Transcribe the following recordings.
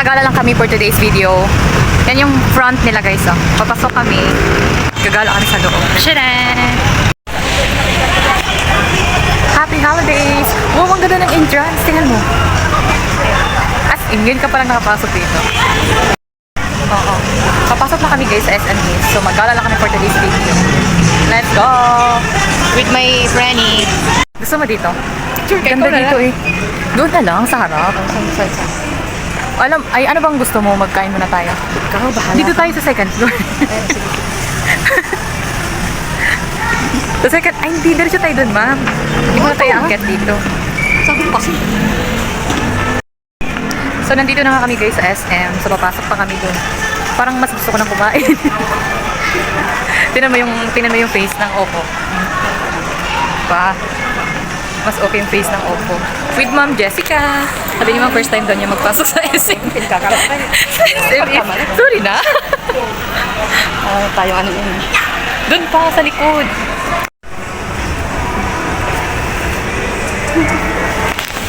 Gagala lang kami for today's video. Yan yung front nila guys. Oh. Papasok kami. Gagala kami sa loob. Shadan! Happy holidays! Wow, ang ganda ng entrance. Tingnan mo. As in, yun ka palang nakapasok dito. Oo. Papasok na kami guys sa SNE. So magala lang kami for today's video. Let's go! With my Franny. Gusto mo dito? Picture kayo. Ganda dito eh. Doon na lang sa harap. Alam, ay ano bang gusto mo? Magkain muna tayo. Ikaw, bahala. Dito tayo sa second floor. Sa second, ay hindi, diretso tayo dun, ma'am. Hindi mo na tayo angkat dito. Sabi ko kasi. So, nandito na nga kami guys sa SM. So, papasok pa kami dun. Parang mas gusto ko nang kumain. Tinan mo yung face ng Oppo. Pa. Mas okay yung face ng Oppo. With Ma'am Jessica. Sabi niyo, ma'am, first time daw niya magpasok sa SM. Pinagkakalakan. Sorry na. Tayo ano yun. Doon pa sa likod.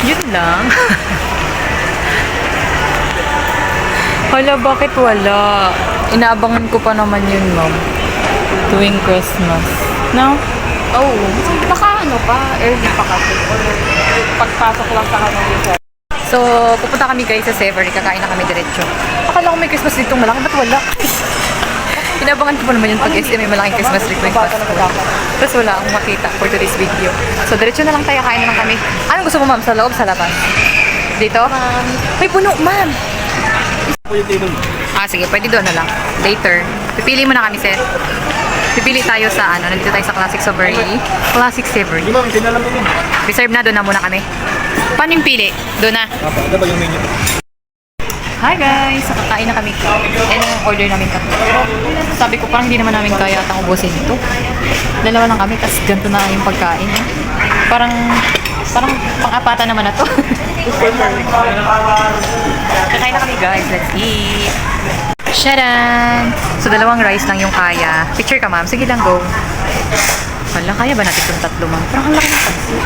Yun lang. Hala, bakit wala? Inaabangan ko pa naman yun, ma'am. Tuwing Christmas. No? Oh, baka ano pa, early pa kasi. Or pagpasok lang sa kanong dito. So, pupunta kami guys sa Savory. Kakain na kami diretso. Akala ko may Christmas dito malaki. Ba't wala? Inabangan ko pa naman yun pag SM may malaking Christmas tree. Tapos wala akong makita for today's video. So, diretso na lang tayo. Kain na lang kami. Anong gusto mo, ma'am? Sa loob, sa labas? Dito? May puno, ma'am! Ah, sige. Pwede doon na lang. Later. Pipili mo na kami, sir. Pipili tayo sa ano. Nandito tayo sa Classic Savory. Classic Savory. Reserve na. Doon na muna kami. Paano yung pili? Doon na. Ano ba yung menu? Hi guys! Kakain na kami. And order namin tatlo. Pero sabi ko parang hindi naman namin kaya atang ubusin ito. Dalawa lang kami, tapos ganito na yung pagkain. Parang pang-apata naman na to. Kakain na kami guys. Let's eat! Shadan! So dalawang rice lang yung kaya. Picture ka ma'am. Sige lang, go. Wala, kaya ba natin itong tatlo ma'am? Parang ang laki ng pansit.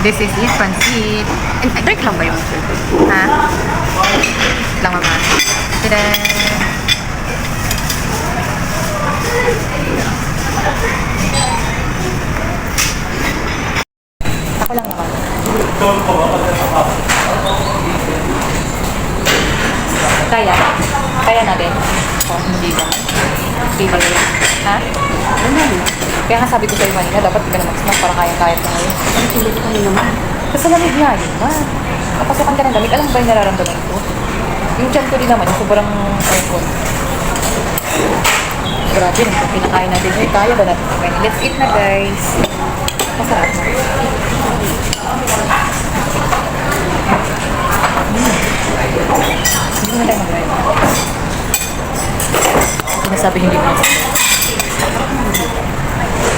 This is it, pansit. And drink lang ba yun? Ha? Lang mama. Tada! Ako lang naman. Kaya? Kaya natin? Oh, hindi ba? Hindi ba yun? Ha? Kaya nga sabi ko sa'yo kanina, dapat hindi ka na mag-snack para kaya-kaya ka ngayon. Ano hindi ko naman? Kasi lamig nga yun, ma. Kapasukan ka ng damit, alam mo ba yung nararamdaman ko? Yung chan ko din naman, yung sobrang aircon. Grabe, nung pinakain natin. Ay, kaya ba natin? Okay, let's eat na guys. Masarap na. Hindi mo na tayo mag-drive. Sinasabi hindi mo.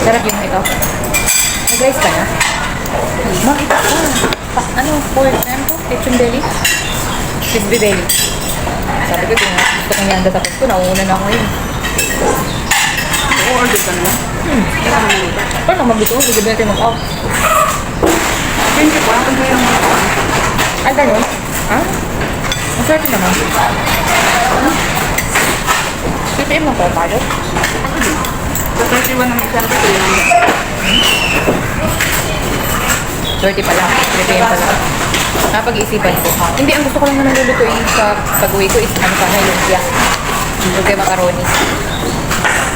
Sarap yung ito. Nag-rice ka na? Ma'am, ito ka. Ano? Pork na ito? Lechon belly? Crispy belly. Sabi ko, kung gusto kong yanda tapos ko, nauuna na ako yun. O-order ka na. Paano naman gusto ko? Sige ba natin mag-off? Hindi ko, ang kaya yung mga. Ah, gano'n? Ha? Ang swerte naman. PPM lang po tayo. Sa 31 ng December, 30 pa lang. PPM pa lang. Napag-iisipan ko. Hindi, ang gusto ko lang na nalulutuin sa pag-uwi ko is ano sana, lumpia. Lumpia macaroni.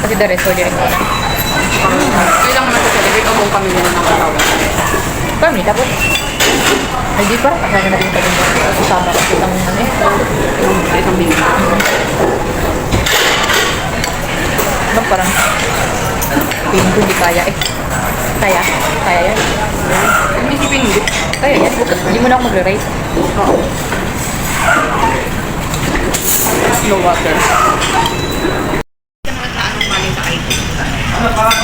Kasi the rest, ordering ko na. kailangan natin celebrate o buong pamilya na ng katawan. Family, tapos. Ay, di parang kasama na rin pa din. Kasama ko itang ano eh. Isang bingin. Bang parang feeling ko hindi kaya eh. Kaya? Kaya yan? Ang isipin hindi. Kaya yan? Hindi mo na ako magre-rate. Oo. Slow water.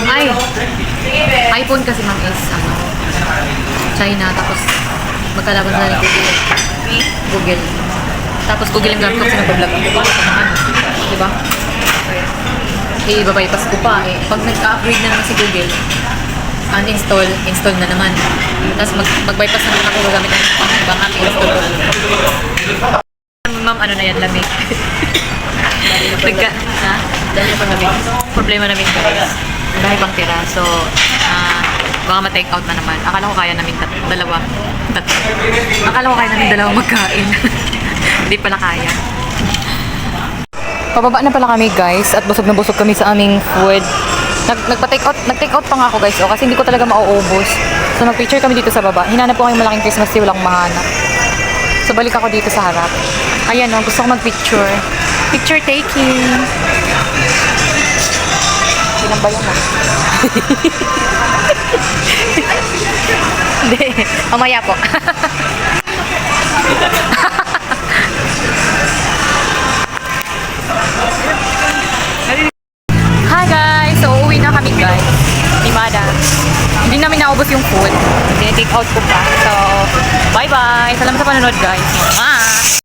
Ay! iPhone kasi ma'am is ano, China, tapos magkalaban sa Google. Tapos Google yung gamit ko kasi nag-vlog ako. Diba? Eh, babaypas ko pa eh. Pag nag-upgrade na naman si Google, uninstall, install na naman. Tapos mag-bypass naman ako gamit ng ibang app install. Ma'am, ano na yan, lamig. Ha? Dahil pa lamig. Problema namin guys. Dahil pang tira. So, baka ma-take out na naman. Akala ko kaya namin dalawa. Tatlo. Akala ko kaya namin dalawa magkain. Hindi pala kaya. Pababa na pala kami guys at busog na busog kami sa aming food. Nag-take out pa nga ako guys kasi hindi ko talaga mauubos. So nag-picture kami dito sa baba. Hinanap ko ngayong malaking Christmas tree, walang mahanap. So balik ako dito sa harap. Ayan gusto ko mag-picture. Picture taking. Ilan ba yun Hindi, mamaya po. Hi guys! So, uuwi na kami guys. Imada. Hindi namin naubos yung food. Tinitake out ko pa. So, bye-bye! Salamat sa panonood guys. Mwah!